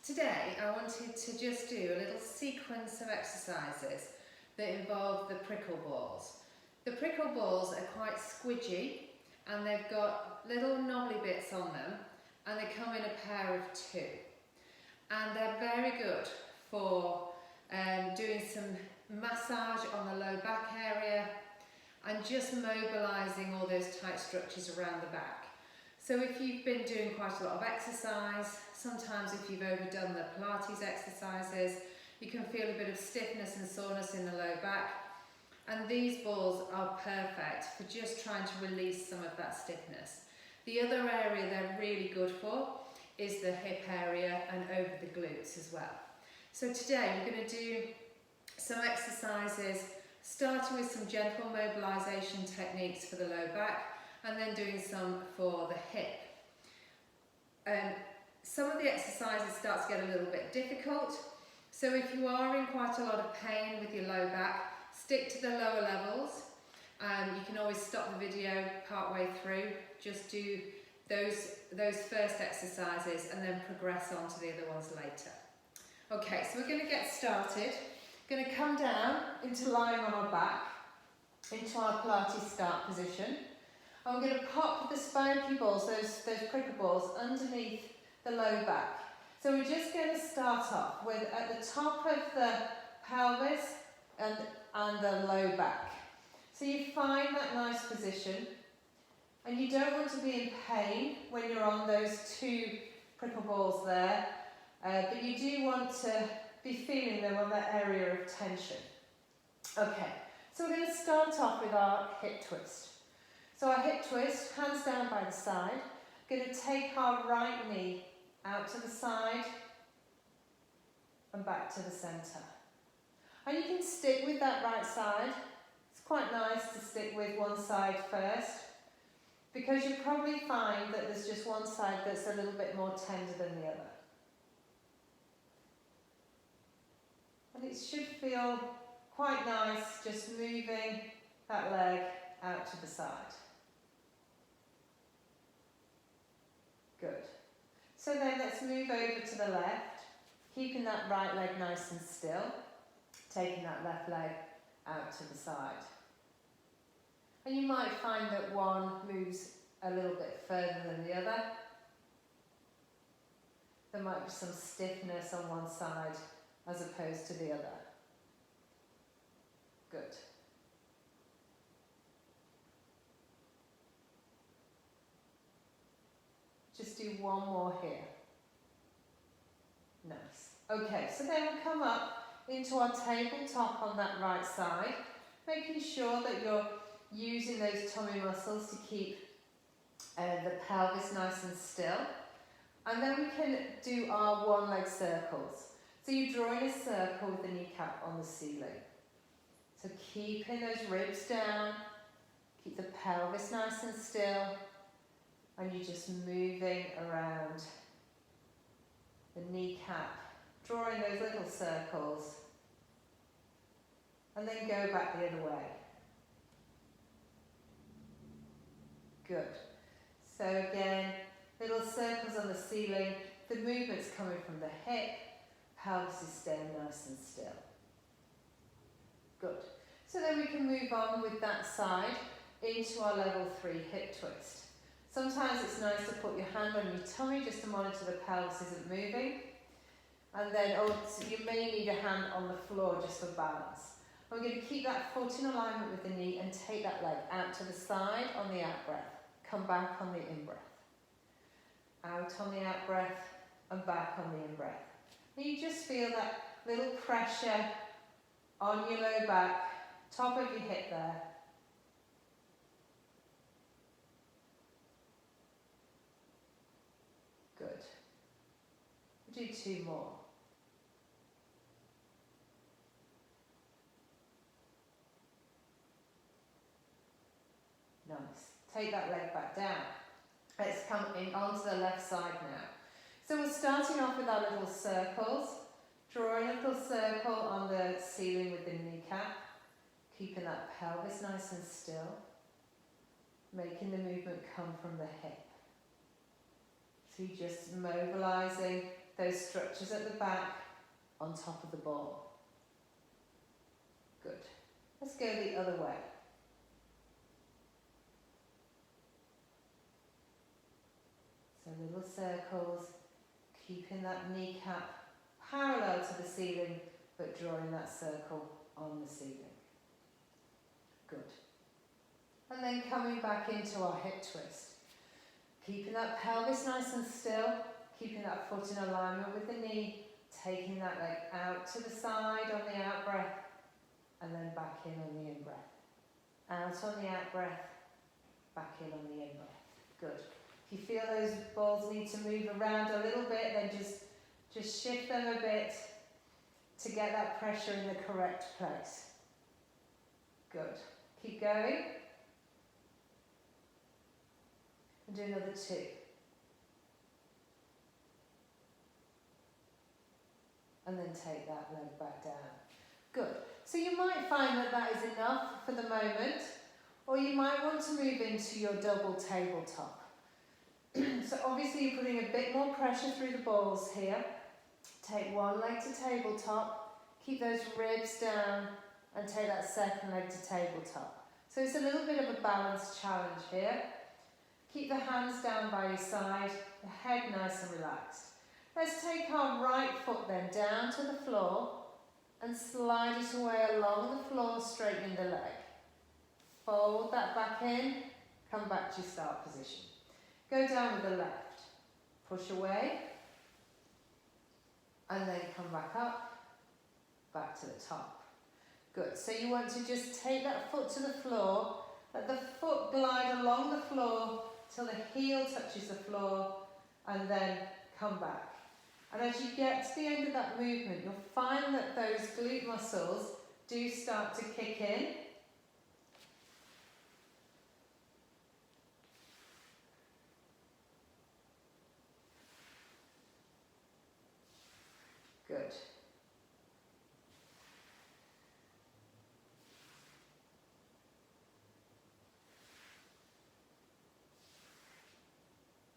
Today I wanted to just do a little sequence of exercises that involve the prickle balls. The prickle balls are quite squidgy and they've got little knobbly bits on them and they come in a pair of two. And they're very good for doing some massage on the low back area and just mobilising all those tight structures around the back. So if you've been doing quite a lot of exercise, sometimes if you've overdone the Pilates exercises, you can feel a bit of stiffness and soreness in the low back. And these balls are perfect for just trying to release some of that stiffness. The other area they're really good for is the hip area and over the glutes as well. So today we're going to do some exercises starting with some gentle mobilisation techniques for the low back and then doing some for the hip. Some of the exercises start to get a little bit difficult, so if you are in quite a lot of pain with your low back, stick to the lower levels. You can always stop the video part way through, just do those first exercises and then progress on to the other ones later. Okay, so we're going to get started. Going to come down into lying on our back, into our Pilates start position. And we're going to pop the spunky balls, those prickle balls, underneath the low back. So we're just going to start off with at the top of the pelvis and the low back. So you find that nice position, and you don't want to be in pain when you're on those two prickle balls there, but you do want to be feeling them on that area of tension. Okay, so we're going to start off with our hip twist. So our hip twist, hands down by the side, going to take our right knee out to the side and back to the centre. And you can stick with that right side. It's quite nice to stick with one side first, because you'll probably find that there's just one side that's a little bit more tender than the other. And it should feel quite nice just moving that leg out to the side. Good. So then let's move over to the left, keeping that right leg nice and still, taking that left leg out to the side. And you might find that one moves a little bit further than the other. There might be some stiffness on one side as opposed to the other. Good. Just do one more here. Nice. Okay, so then we'll come up into our tabletop on that right side, making sure that you're using those tummy muscles to keep the pelvis nice and still. And then we can do our one leg circles. So you're drawing a circle with the kneecap on the ceiling. So keeping those ribs down, keep the pelvis nice and still, and you're just moving around the kneecap, drawing those little circles, and then go back the other way. Good. So again, little circles on the ceiling, the movement's coming from the hip, pelvis is staying nice and still. Good. So then we can move on with that side into our level 3 hip twist. Sometimes it's nice to put your hand on your tummy just to monitor the pelvis isn't moving. And then you may need a hand on the floor just for balance. And we're going to keep that foot in alignment with the knee and take that leg out to the side on the out breath. Come back on the in breath. Out on the out breath and back on the in breath. And you just feel that little pressure on your low back, top of your hip there. Good. We'll do 2 more. Nice. Take that leg back down. Let's come in onto the left side now. So we're starting off with our little circles. Drawing a little circle on the ceiling with the kneecap. Keeping that pelvis nice and still. Making the movement come from the hip. So you're just mobilising those structures at the back on top of the ball. Good. Let's go the other way. So little circles, keeping that kneecap parallel to the ceiling, but drawing that circle on the ceiling. Good. And then coming back into our hip twist. Keeping that pelvis nice and still, keeping that foot in alignment with the knee, taking that leg out to the side on the out breath, and then back in on the in breath. Out on the out breath, back in on the in breath. Good. If you feel those balls need to move around a little bit, then just shift them a bit to get that pressure in the correct place. Good. Keep going. And do another 2. And then take that leg back down. Good. So you might find that that is enough for the moment, or you might want to move into your double tabletop. So obviously you're putting a bit more pressure through the balls here. Take one leg to tabletop, keep those ribs down, and take that second leg to tabletop. So it's a little bit of a balance challenge here. Keep the hands down by your side, the head nice and relaxed. Let's take our right foot then down to the floor and slide it away along the floor, straightening the leg. Fold that back in, come back to your start position. Go down with the left, push away, and then come back up, back to the top. Good, so you want to just take that foot to the floor, let the foot glide along the floor till the heel touches the floor, and then come back. And as you get to the end of that movement, you'll find that those glute muscles do start to kick in. Good.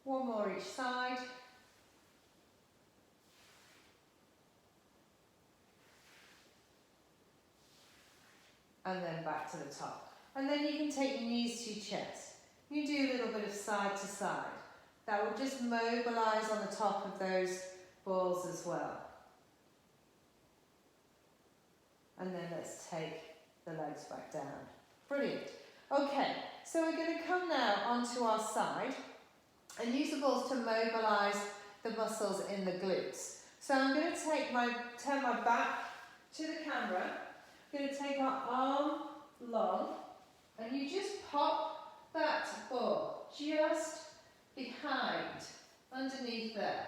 One more each side. And then back to the top. And then you can take your knees to your chest. You do a little bit of side to side. That will just mobilise on the top of those balls as well. And then let's take the legs back down. Brilliant. Okay, so we're going to come now onto our side and use the balls to mobilise the muscles in the glutes. So I'm going to turn my back to the camera. I'm going to take our arm long, and you just pop that ball just behind, underneath there.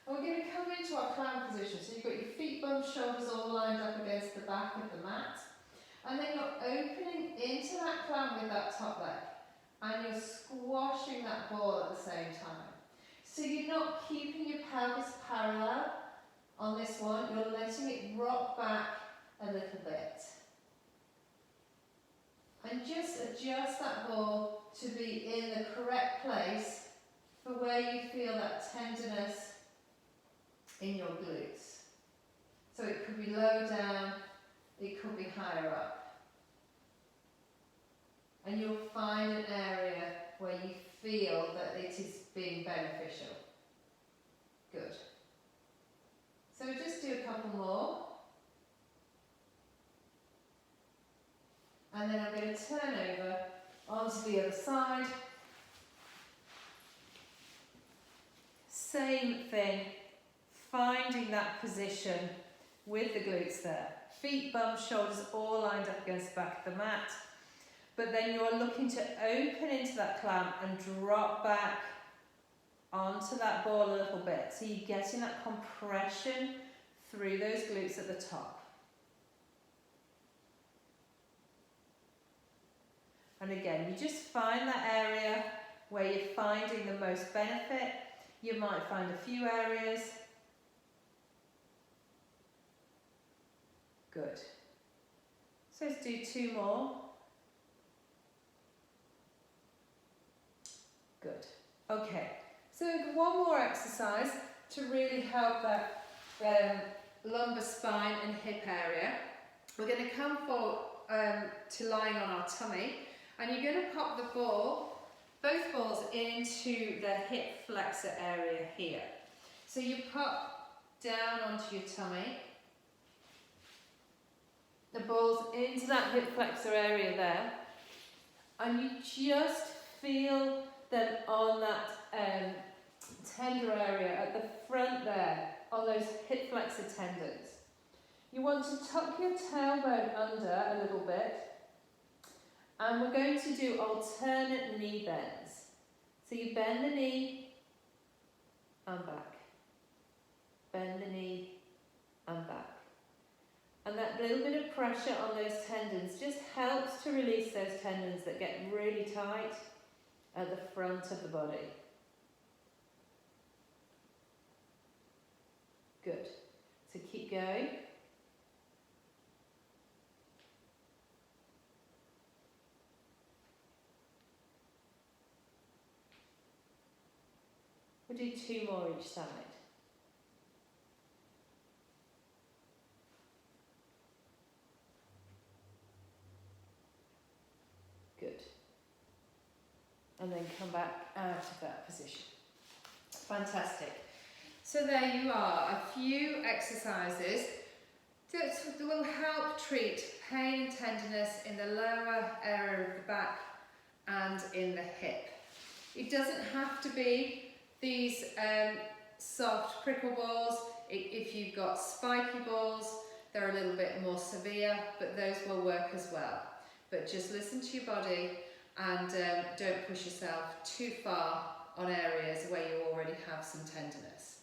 And we're going to come into our clown position. So you've got your feet, bum, shoulders all lined up against the back of the mat. And then you're opening into that clown with that top leg. And you're squashing that ball at the same time. So you're not keeping your pelvis parallel on this one. You're letting it rock back a little bit. And just adjust that ball to be in the correct place for where you feel that tenderness in your glutes. So it could be low down, it could be higher up. And you'll find an area where you feel that it is being beneficial. Good. So just do a couple more. And then I'm going to turn over onto the other side. Same thing, finding that position with the glutes there. Feet, bum, shoulders all lined up against the back of the mat. But then you're looking to open into that clamp and drop back onto that ball a little bit. So you're getting that compression through those glutes at the top. And again, you just find that area where you're finding the most benefit. You might find a few areas. Good. So let's do 2 more. Good. Okay. So one more exercise. to really help that lumbar spine and hip area. We're going to come forward to lying on our tummy, and you're going to pop the ball, both balls, into the hip flexor area here. So you pop down onto your tummy, the ball's into that hip flexor area there, and you just feel them on that tender area at the front there, on those hip flexor tendons. You want to tuck your tailbone under a little bit, and we're going to do alternate knee bends. So you bend the knee and back, bend the knee and back. And that little bit of pressure on those tendons just helps to release those tendons that get really tight at the front of the body. Good. So keep going. We'll do 2 more each side. Good. And then come back out of that position. Fantastic. So there you are, a few exercises that will help treat pain and tenderness in the lower area of the back and in the hip. It doesn't have to be these soft prickle balls. If you've got spiky balls, they're a little bit more severe, but those will work as well. But just listen to your body and don't push yourself too far on areas where you already have some tenderness.